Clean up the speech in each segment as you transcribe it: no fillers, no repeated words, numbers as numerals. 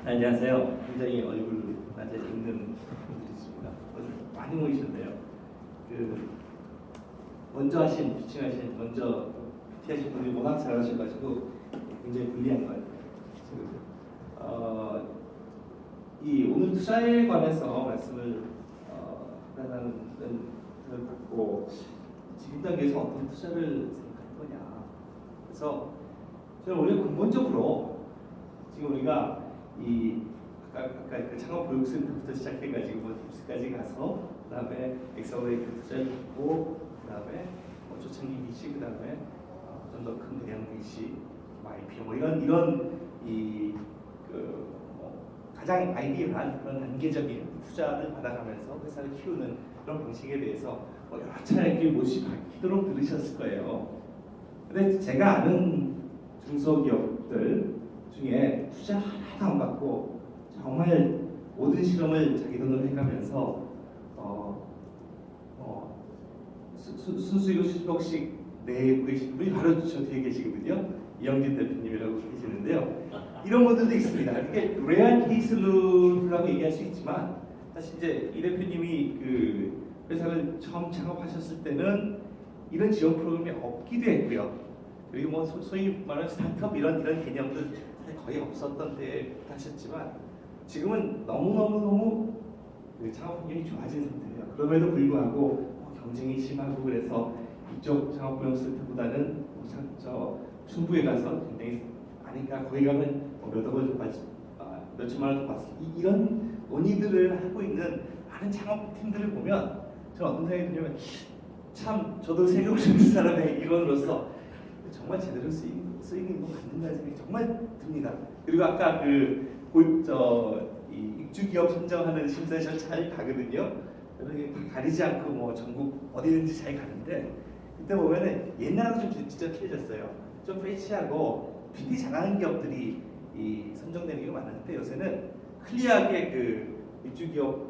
안녕하세요. 굉장히 얼굴 낮에 있는 분들이 있습니다. 많이 모이셨네요. 먼저 피칭하신 분들이 워낙 잘하셔가지고 굉장히 불리한 것 같아요. 이 오늘 투자에 관해서 말씀을 하나는 듣고 지금 단계에서 어떤 투자를 생각할 거냐. 그래서 저는 원래 근본적으로 지금 우리가 아까 그 창업 교육센터부터 시작해가지고 딥스까지 가서 그다음에 엑셀러레이터 투자를 했고 그다음에 초창기 VC 그다음에 좀 더 큰 대형 VC, IPO 이런 가장 아이디어한 그런 단계적인 투자를 받아가면서 회사를 키우는 그런 방식에 대해서 여러 차례 모시도록 들으셨을 거예요. 근데 제가 아는 중소기업들 중에 투자 하나도 안 받고 정말 모든 실험을 자기 돈으로 해가면서 순수익을 수십억씩 내고 계신 분이 바로 저 뒤에 계시거든요. 이영진 대표님이라고 계시는데요. 이런 분들도 있습니다. 이게 레알 케이스라고 얘기할 수 있지만 사실 이제 이 대표님이 그 회사를 처음 창업하셨을 때는 이런 지원 프로그램이 없기도 했고요. 그리고 뭐 소위 말하는 스타트업 이런 개념들 거의 없었던 때에 하셨지만 지금은 너무 창업 환경이 좋아진 상태예요. 그럼에도 불구하고 경쟁이 심하고 그래서 이쪽 창업교육센터보다는 충북에 가서 굉장히 아니까 거기 가면 몇억을 몇천만 원 받을 이런 논의들을 하고 있는 많은 창업팀들을 보면 저는 어떤 생각이 드냐면 참 저도 세금을 주는 사람의 일원으로서 정말 제대로 쓰이는 거 맞는다는 생각이 정말 듭니다. 그리고 아까 입주기업 선정하는 심사에서 잘 가거든요. 가리지 않고 뭐 전국 어디든지 잘 가는데 그때 보면은 옛날하고 좀 진짜 틀려졌어요. 좀 패치하고 PD 잘하는 기업들이 선정되는 게 많은데 요새는 클리어하게 그 입주기업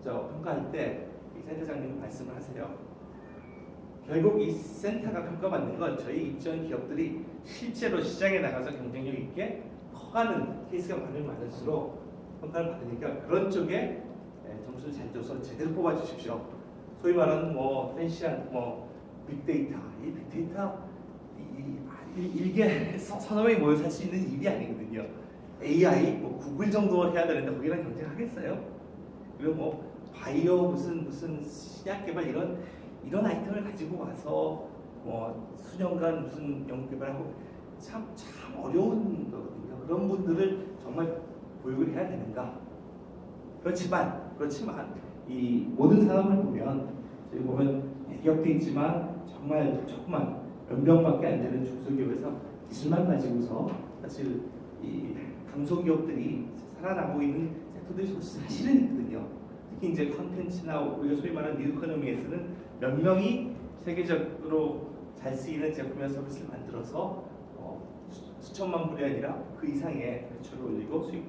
평가할 때 이 센터장님 말씀을 하세요. 결국 이 센터가 평가받는 건 저희 입주한 기업들이 실제로 시장에 나가서 경쟁력 있게 커가는 케이스가 많을수록 평가를 받으니까 그런 쪽에 점수를 잘 줘서 제대로 뽑아주십시오. 소위 말하는 팬시한 빅데이터, 이 빅데이터 일개 서너 명이 모여 살 수 있는 일이 아니거든요. AI, 구글 정도 해야 되는데 거기랑 경쟁하겠어요? 그리고 바이오 무슨 신약 개발 이런 아이템을 가지고 와서 수년간 무슨 연구 개발하고 참 어려운 거거든요. 그런 분들을 정말 보육을 해야 되는가? 그렇지만 이 모든 산업을 보면 저희 보면 대기업도 있지만 정말 조그만 몇 명밖에 안 되는 중소기업에서 기술만 가지고서 사실 이 강소기업들이 살아나고 있는 섹터들이 사실은 있거든요. 특히 이제 컨텐츠나 우리가 소위 말하는 뉴이코노미에서는 몇 명이 세계적으로 잘 쓰이는 제품이나 서비스를 만들어서 수천만 불이 아니라 그 이상의 매출을 올리고 수익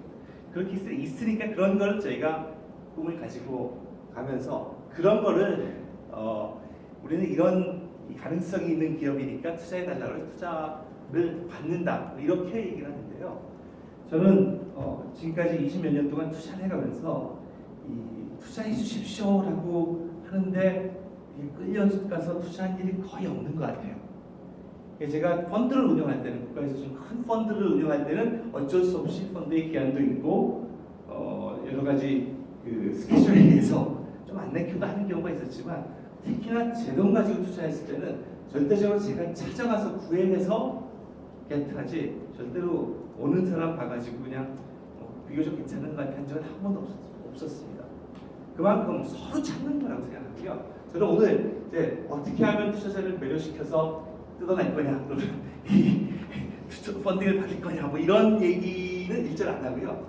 그런 케이스들이 있으니까 그런 걸 저희가 꿈을 가지고 가면서 그런 거를 우리는 이런 가능성이 있는 기업이니까 투자해달라고 해서 투자를 받는다 이렇게 얘기를 하는데요. 저는 지금까지 20몇 년 동안 투자를 해가면서 투자해 주십시오라고 하는데 끌려가서 투자한 일이 거의 없는 것 같아요. 제가 펀드를 운영할 때는 국가에서 좀 큰 펀드를 운영할 때는 어쩔 수 없이 펀드의 기한도 있고 여러 가지 그 스케줄에 의해서 좀 안 내키고 하는 경우가 있었지만 특히나 제 돈 가지고 투자했을 때는 절대적으로 제가 찾아가서 구해내서 게트하지 절대로 오는 사람 봐가지고 그냥 비교적 괜찮은 것 같은 적은 한 번도 없었습니다. 그만큼 서로 찾는 거라고 생각하고요. 저는 오늘 이제 어떻게 하면 투자자를 매료시켜서 뜯어낼 거냐, 그러면 이 펀딩을 받을 거냐, 이런 얘기는 일절 안 하고요.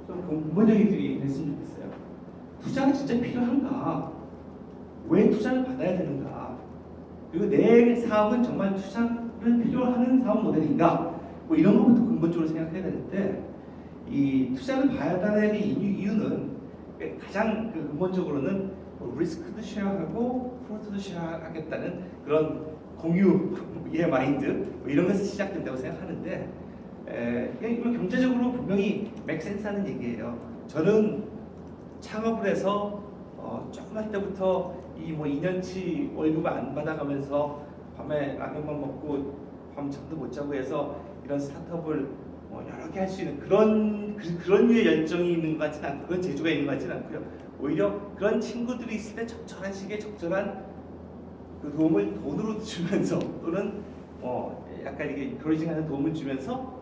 좀 근본적인 얘기 했으면 좋겠어요. 투자가 진짜 필요한가? 왜 투자를 받아야 되는가? 그리고 내 사업은 정말 투자를 필요하는 사업 모델인가? 이런 것부터 근본적으로 생각해야 되는데 이 투자를 받아야 되는 이유는 가장 근본적으로는 리스크도 쉐어하고 프로트도 쉐어하겠다는 그런 공유의 마인드 이런 것에서 시작된다고 생각하는데 이건 경제적으로 분명히 맥센스하는 얘기예요. 저는 창업을 해서 조그만 때부터 이 뭐 2년치 월급 안 받아가면서 밤에 라면만 먹고 밤잠도 못 자고 해서 이런 스타트업을 여러 개 할 수 있는 그런 류의 열정이 있는 것 같지는 않고 그런 재주가 있는 것 같지는 않고요. 오히려 그런 친구들이 있을 때 적절한 시기에 적절한 그 도움을 돈으로 주면서 또는 약간 이게 인커리징하는 도움을 주면서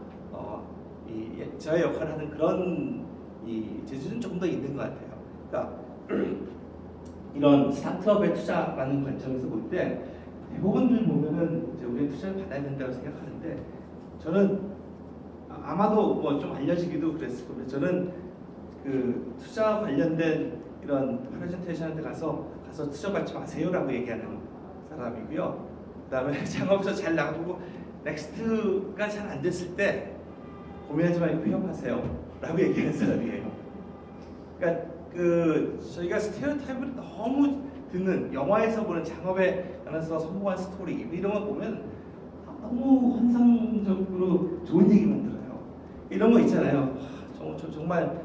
저의 역할을 하는 그런 이 재주는 조금 더 있는 것 같아요. 그러니까 이런 스타트업에 투자라는 관점에서 볼 때 대부분들 보면은 이제 우리 투자를 받아야 된다고 생각하는데 저는 아마도 뭐 좀 알려지기도 그랬을 겁니다. 저는 그 투자 관련된 이런 프레젠테이션한테 가서 투자 받지 마세요라고 얘기하는 사람이고요. 그다음에 창업에서 잘 나가고 넥스트가 잘 안 됐을 때 고민하지 말고 휴업하세요라고 얘기하는 사람이에요. 그러니까 저희가 스테레오타입을 너무 듣는 영화에서 보는 창업에 관해서 성공한 스토리 이런 거 보면 너무 환상적으로 좋은 얘기만 들어요. 이런 거 있잖아요. 정말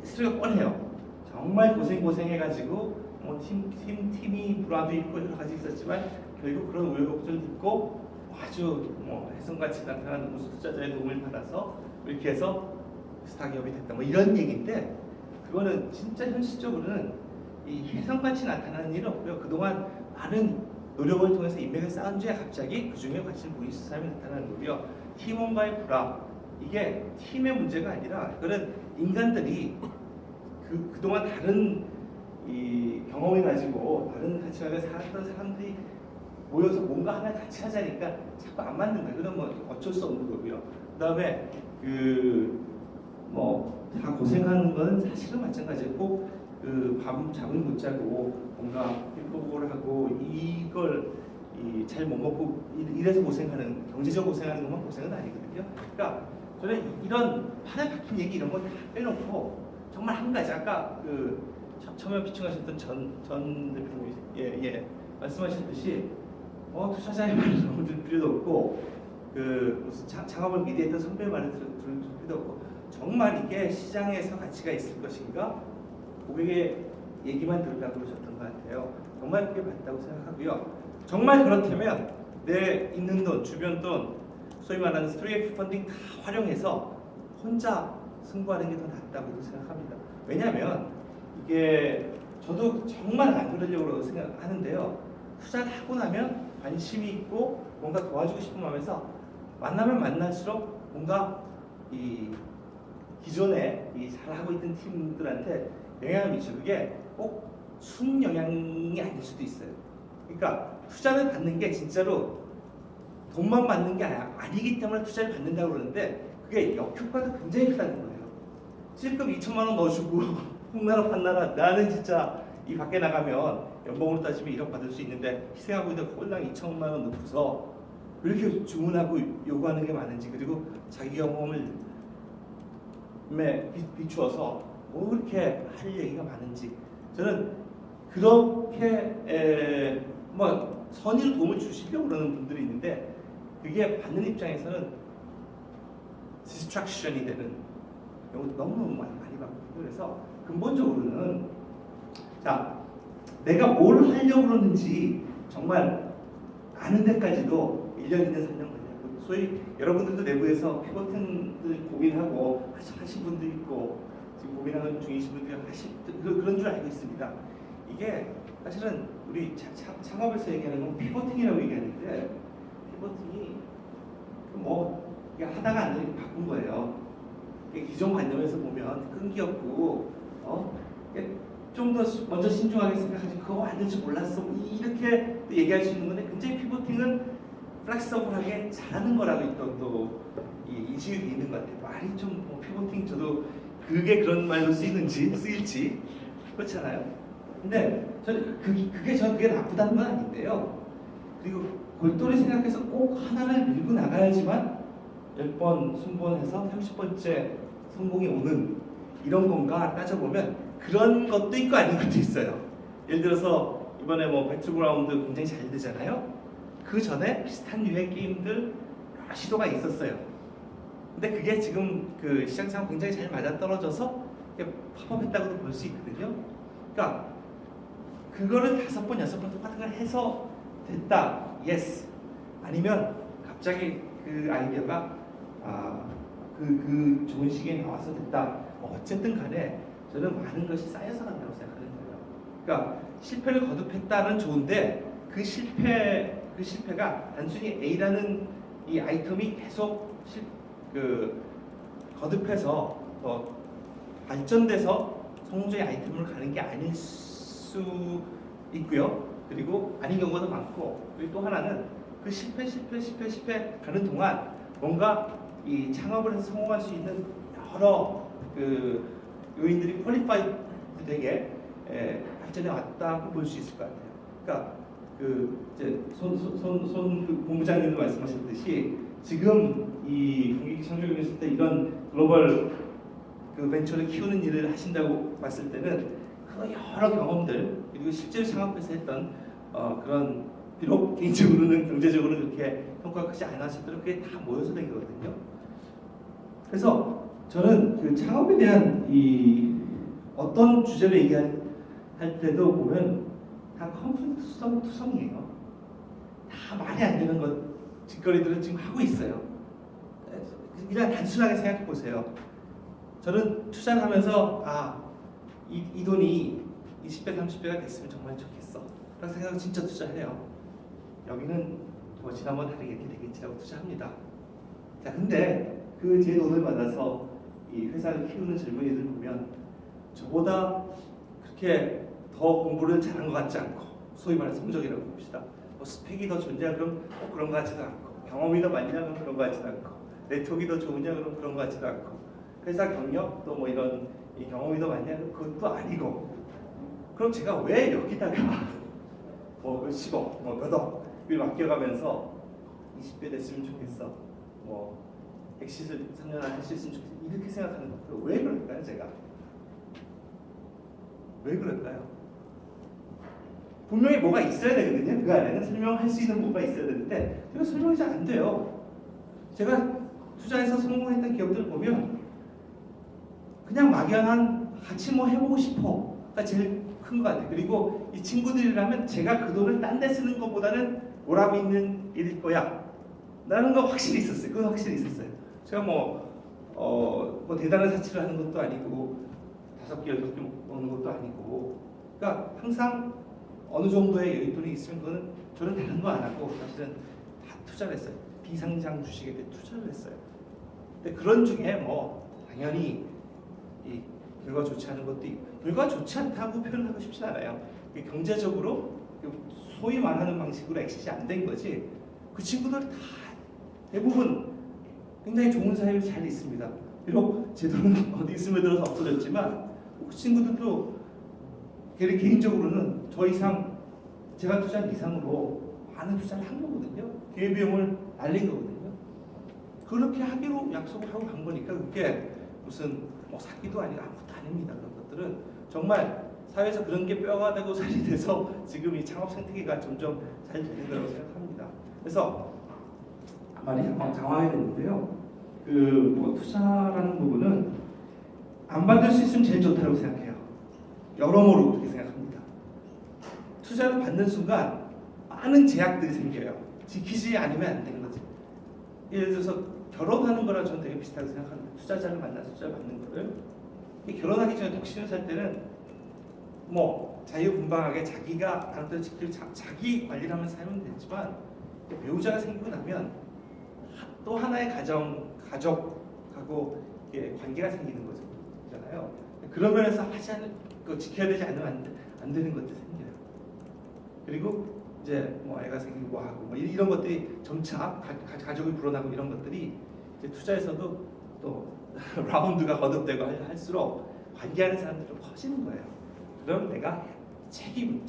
스토리가 뻔해요. 정말 고생해가지고 팀이 불화도 있고 여러 가지 있었지만 결국 그런 우여곡절을 듣고 아주 혜성같이 나타나는 우수 투자자의 도움을 받아서 이렇게 해서 스타 기업이 됐다. 이런 얘기인데 그거는 진짜 현실적으로는 이 혜성같이 나타나는 일은 없고요. 그동안 많은 노력을 통해서 인맥을 쌓은 뒤에 갑자기 그 중에 관심을 보이는 사람이 나타나는 거고요. 팀원과의 불화 이게 팀의 문제가 아니라 그거는 인간들이 그동안 다른 이 경험을 가지고 다른 가치관을 살았던 사람들이 모여서 뭔가 하나 같이 하자니까 자꾸 안 맞는 거예요. 그건 뭐 어쩔 수 없는 거고요. 그다음에 다 고생하는 건 사실은 마찬가지고 밤 잠을 못 자고 뭔가 힐보고를 하고 이걸 잘 못 먹고 이래서 고생하는 경제적으로 고생하는 것만 고생은 아니거든요. 그러니까 저는 이런 판에 박힌 얘기 이런 거 다 빼놓고 정말 한 가지 아까 처음에 피칭하셨던 전 대표님 말씀하셨듯이 투자자의 말을 너무 들을 필요도 없고 무슨 창업을 미래했던 선배의 말을 들을 필요도 없고 정말 이게 시장에서 가치가 있을 것인가 고객의 얘기만 들으라고 그러셨던 것 같아요. 정말 그게 맞다고 생각하고요. 정말 그렇다면 내 있는 돈, 주변 돈, 소위 말하는 스트레이트 펀딩 다 활용해서 혼자 승부하는 게 더 낫다고 생각합니다. 왜냐하면 이게 저도 정말 안 그러려고 생각하는데요. 투자를 하고 나면 관심이 있고 뭔가 도와주고 싶은 마음에서 만나면 만날수록 뭔가 이 기존에 잘하고 있던 팀들한테 영향을 미치고 그게 꼭 순영향이 아닐 수도 있어요. 그러니까 투자를 받는 게 진짜로 돈만 받는 게 아니기 때문에 투자를 받는다고 그러는데 그게 역효과가 굉장히 크다는 거예요. 실금 2천만 원 넣어주고 홍나라 판나라 나는 진짜 이 밖에 나가면 연봉으로 따지면 1억 받을 수 있는데 희생하고 있는 꼴랑 2천만 원 넣고서 왜 이렇게 주문하고 요구하는 게 많은지 그리고 자기 경험을 비추어서 뭐 그렇게 할 얘기가 많은지 저는 그렇게 선의로 도움을 주시려고 그러는 분들이 있는데 그게 받는 입장에서는 디스트랙션이 되는 경우도 너무너무 많이 받거든요. 그래서 근본적으로는 내가 뭘 하려고 그러는지 정말 아는 데까지도 1년, 2년, 3년 걸려요. 소위 여러분들도 내부에서 피보팅들 고민하고 하신 분도 있고 지금 고민하는 중이신 분들이 그런 줄 알고 있습니다. 이게 사실은 우리 창업에서 얘기하는 건 피보팅이라고 얘기하는데 피보팅이 이게 하다가 안 되니까 바꾼 거예요. 기존 관념에서 보면 끈기없고 좀 더 먼저 신중하게 생각하지 그거 안 될 줄 몰랐어 이렇게 얘기할 수 있는 건데 굉장히 피보팅은 플렉서블하게 잘하는 거라고 또 인식이 있는 것 같아요. 말이 좀 피보팅 저도 그게 그런 말로 쓰일지 그렇잖아요. 근데 저는 그게 나쁘다는 건 아닌데요. 그리고 골똘히 생각해서 꼭 하나를 밀고 나가야지만 10번 순번해서 30번째 성공이 오는 이런 건가 따져보면 그런 것도 있고 아닌 것도 있어요. 예를 들어서 이번에 배틀그라운드 굉장히 잘 되잖아요. 그 전에 비슷한 유의 게임들 시도가 있었어요. 근데 그게 지금 그 시장상 굉장히 잘 맞아떨어져서 팝업했다고도 볼 수 있거든요. 그러니까 그거를 5번, 6번 똑같은 걸 해서 됐다. 예스. 아니면 갑자기 그 아이디어가 그 좋은 시기에 나와서 됐다. 어쨌든 간에 저는 많은 것이 쌓여서 간다고 생각하는 거예요. 그러니까 실패를 거듭했다는 좋은데 그 실패가 단순히 A라는 이 아이템이 계속 거듭해서 더 발전돼서 성공적인 아이템으로 가는 게 아닐 수 있고요. 그리고 아닌 경우도 많고, 그리고 또 하나는 그 실패 가는 동안 뭔가 이 창업을 해서 성공할 수 있는 여러 그 요인들이 퀄리파이드 되게 발전해 왔다고 볼 수 있을 것 같아요. 그러니까 그 이제 손 본부장님도 말씀하셨듯이 지금 이 공익 창조교육 했을 때 이런 글로벌 그 벤처를 키우는 일을 하신다고 봤을 때는 그런 여러 경험들, 그리고 실제로 창업해서 했던 그런, 비록 개인적으로는 경제적으로 그렇게 평가가 크지 않았어도 그게 다 모여서 된 거거든요. 그래서 저는 그 창업에 대한 이 어떤 주제를 얘기할 때도 보면 다 컴플렉트 투성이에요. 다 말이 안 되는 것 짓거리들을 지금 하고 있어요. 그냥 단순하게 생각해 보세요. 저는 투자를 하면서 이 돈이 20배, 30배가 됐으면 정말 좋겠어 라고 생각을 진짜 투자해요. 여기는 뭐 지난번 다르게 이렇게 되겠지라고 투자합니다. 자, 근데 그 제 돈을 받아서 이 회사를 키우는 젊은이들 보면 저보다 그렇게 더 공부를 잘한 것 같지 않고, 소위 말해서 성적이라고 봅시다. 뭐 스펙이 더 좋냐 그럼 그런 것 같지도 않고, 경험이 더 많냐 그럼 그런 것 같지도 않고, 네트워크가 더 좋으냐 그럼 그런 것 같지도 않고, 회사 경력 또 뭐 이런 이 경험이 더 많냐 그럼 그것도 아니고, 그럼 제가 왜 여기다가 뭐 10억, 뭐 몇 억을 맡겨가면서 20배 됐으면 좋겠어, 뭐 엑시스 3년 안에 할 수 있으면 좋겠어, 이렇게 생각하는 것도 왜 그럴까요? 제가 왜 그럴까요? 분명히 뭐가 있어야 되거든요. 그 안에는 설명할 수 있는 뭐가 있어야 되는데 제가 설명이 잘 안 돼요. 제가 투자해서 성공했던 기업들 보면 그냥 막연한 같이 뭐 해보고 싶어가 제일 큰 것 같아요. 그리고 이 친구들이라면 제가 그 돈을 딴 데 쓰는 것보다는 보람 있는 일일 거야 라는 거 확실히 있었어요. 그건 확실히 있었어요. 제가 뭐 대단한 사치를 하는 것도 아니고 5개, 6개 먹는 것도 아니고, 그러니까 항상 어느 정도의 여윳돈이 있으면 그거는 저는 다른 거 안 하고 사실은 다 투자를 했어요. 비상장 주식에 대해 투자를 했어요. 근데 그런 중에 뭐 당연히 이 결과 좋지 않은 것도 있고, 결과 좋지 않다고 표현하고 싶진 않아요. 경제적으로 소위 말하는 방식으로 엑시스 안 된 거지, 그 친구들 다 대부분 굉장히 좋은 사이로 잘 있습니다. 비록 제 돈은 어디 스며들어서 없어졌지만 그 친구들도 개인적으로는 저 이상, 제가 투자한 이상으로 많은 투자를 한 거거든요. 기회비용을 날린 거거든요. 그렇게 하기로 약속을 하고 간 거니까 그게 무슨 뭐 사기도 아니고 아무것도 아닙니다. 그런 것들은 정말 사회에서 그런 게 뼈가 되고 살이 돼서 지금 이 창업 생태계가 점점 잘 되는 거라고 생각합니다. 그래서 많이 장황하게 됐는데요. 뭐 투자라는 부분은 안 받을 수 있으면 제일 좋다고 생각해요. 여러모로 그렇게 생각합니다. 투자를 받는 순간 많은 제약들이 생겨요. 지키지 않으면 안 되는 거지. 예를 들어서 결혼하는 거랑 저는 되게 비슷하다고 생각합니다. 투자자를 만나서 투자를 받는 거를. 결혼하기 전에 독신을 살 때는 뭐 자유분방하게 자기가 나름대로 지키고 자기 관리를 하면서 살면 되지만, 배우자가 생기고 나면 또 하나의 가족하고 관계가 생기는 거잖아요. 그런 면에서 하지 않을 거, 지켜야 되지 않으면 안 되는 것들이 생겨요. 그리고 이제 뭐 애가 생기고 하고 뭐 이런 것들이 점차 가족이 불어나고 이런 것들이 이제 투자에서도 또 라운드가 거듭되고 할수록 관계하는 사람들이 좀 커지는 거예요. 그럼 내가 책임도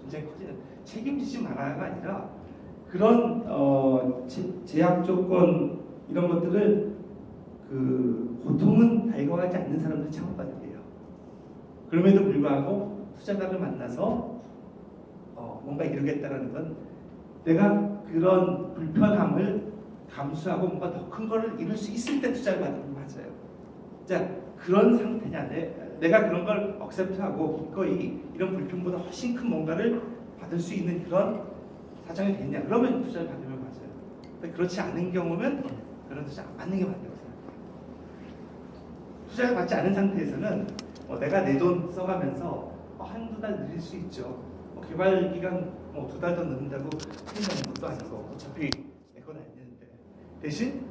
굉장히 커지는, 책임지지 말아야가 아니라 그런 제약 조건 이런 것들을 보통은 달궈가지 않는 사람들이 창업가들이에요. 그럼에도 불구하고 투자자를 만나서 뭔가 이루겠다라는 건 내가 그런 불편함을 감수하고 뭔가 더 큰 거를 이룰 수 있을 때 투자를 받으면 맞아요. 자, 그런 상태냐? 내가 그런 걸 억셉트하고 기꺼이 이런 불평보다 훨씬 큰 뭔가를 받을 수 있는 그런 사정이 됐냐? 그러면 투자를 받으면 맞아요. 근데 그렇지 않은 경우면 그런 투자 안 받는 게 맞다고 생각해요. 투자를 받지 않은 상태에서는 내가 내 돈 써가면서 한두 달 늘릴 수 있죠. 개발 기간 2달 더 늦는다고 큰일 나는 것도 아니고 어차피 내 건 아니는데 대신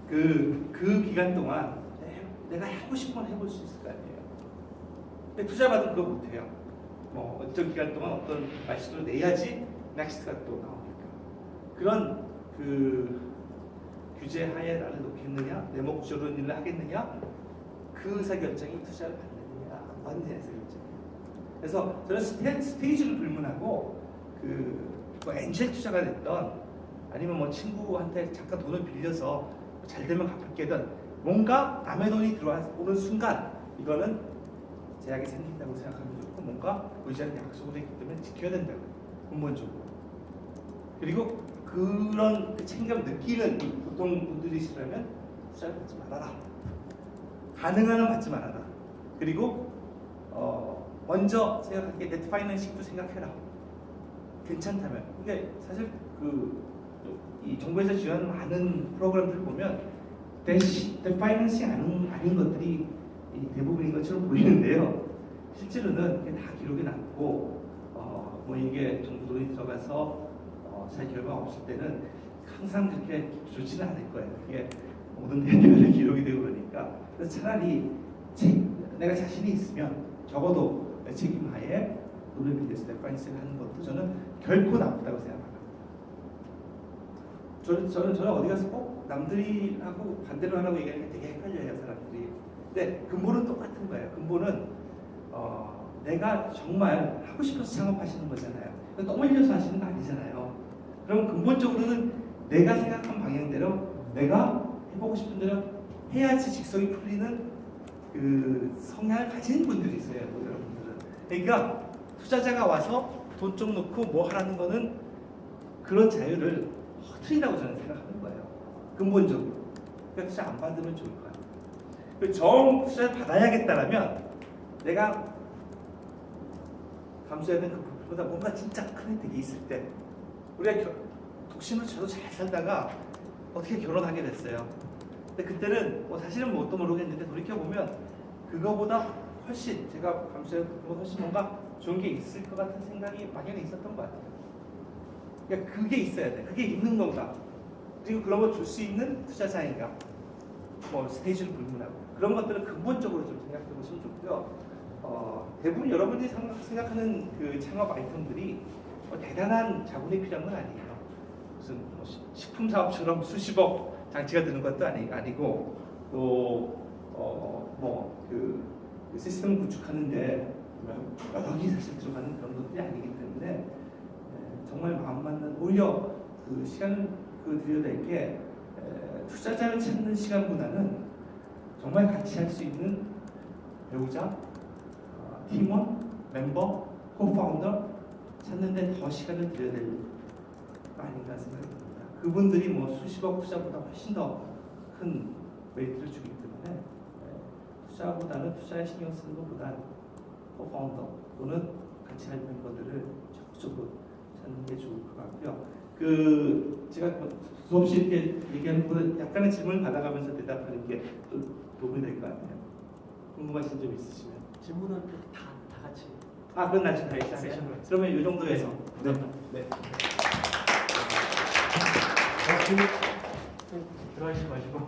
그 기간 동안 내가 하고 싶은 건 해볼 수 있을 거 아니에요. 근데 투자 받으면 그거 못해요. 어떤 기간 동안 어떤 말씀을 내야지 넥스트가 또 나오니까 그런 규제 하에 나를 놓겠느냐, 내 목적으로 일을 하겠느냐, 그 의사결정이 투자를 받느냐 안 받느냐 의사결정이에요. 그래서 저는 스테이지를 불문하고 뭐 엔젤 투자가 됐던 아니면 친구한테 잠깐 돈을 빌려서 잘 되면 갚을게든 뭔가 남의 돈이 들어오는 순간 이거는 제약이 생긴다고 생각하면 좋고 뭔가 의지하는 약속을 했기 때문에 지켜야 된다고 근본적으로. 그리고 그런 책임감을 느끼는 보통 분들이시라면 투자를 받지 말아라. 가능한 한 받지 말아라. 그리고 먼저 생각하기에 네트 파이낸싱도 생각해라. 괜찮다면. 그러니까 사실 이 정부에서 지원하는 많은 프로그램들 보면 네트 파이낸싱 아닌 것들이 대부분인 것처럼 보이는데요. 실제로는 이게 다 기록이 남고 이게 정부 돈이 들어가서 잘 결과가 없을 때는 항상 그렇게 좋지는 않을 거예요. 이게 모든 데이터가 기록이 되고 그러니까. 그래서 차라리 내가 자신이 있으면 적어도 내 책임하에 돈을 빌려서 네트 파이낸싱을 하는 것도 저는 결코 나쁘다고 생각합니다. 저는 어디 가서 꼭 남들이하고 반대로 하라고 얘기하는 게 되게 헷갈려요, 사람들이. 근데 근본은 똑같은 거예요. 근본은 내가 정말 하고 싶어서 창업하시는 거잖아요. 너무 흘려서 하시는 거 아니잖아요. 그럼 근본적으로는 내가 생각한 방향대로 내가 해보고 싶은 대로 해야지 직성이 풀리는 그 성향을 가진 분들이 있어요, 여러분들은. 그러니까 투자자가 와서 돈 좀 넣고 뭐 하라는 거는 그런 자유를 허트린다고 저는 생각하는 거예요. 근본적으로. 그러니까 투자 안 받으면 좋을 것 같아요. 정 투자를 받아야겠다라면 내가 감수해야 되는 그 부분보다 뭔가 진짜 큰 혜택이 있을 때 우리가 독신으로 저도 잘 살다가 어떻게 결혼하게 됐어요. 근데 그때는 사실은 뭣도 모르겠는데 돌이켜보면 그거보다 훨씬 제가 감수해야 되는 것보다 훨씬 뭔가 좋은 게 있을 것 같은 생각이 막연히 있었던 것 같아요. 그러니까 그게 있어야 돼. 그게 있는 건가? 그리고 그런 걸 줄 수 있는 투자자인가? 스테이지를 불문하고 그런 것들을 근본적으로 좀 생각해 보시면 좋고요. 대부분 여러분들이 생각하는 그 창업 아이템들이 대단한 자본이 필요한 건 아니에요. 무슨 식품 사업처럼 수십억 장치가 드는 것도 아니고 또 그 시스템 구축하는데 몇 억이 사실 들어가는 그런 것들이 아니기 때문에 정말 마음 맞는 오히려 그 시간을 들여낼 게 투자자를 찾는 시간보다는 정말 같이 할 수 있는 배우자, 팀원, 멤버, 코파운더 찾는데 더 시간을 들여야 될 거 아닌가 생각합니다. 그분들이 수십억 투자보다 훨씬 더 큰 웨이트를 주기 때문에 투자보다는 투자에 신경 쓰는 것보다는 코파운더 또는 같이 할 멤버들을 적극적으로 찾는 게 좋을 것 같고요. 제가 수없이 이렇게 얘기하는 것보다 약간의 질문을 받아가면서 대답하는 게 또 도움이 될 것 같아요. 궁금하신 점 있으시면 질문은 다 같이. 그건 나중에 다 있어요. 그러면 이 정도에서 네. 들어가시지 마시고.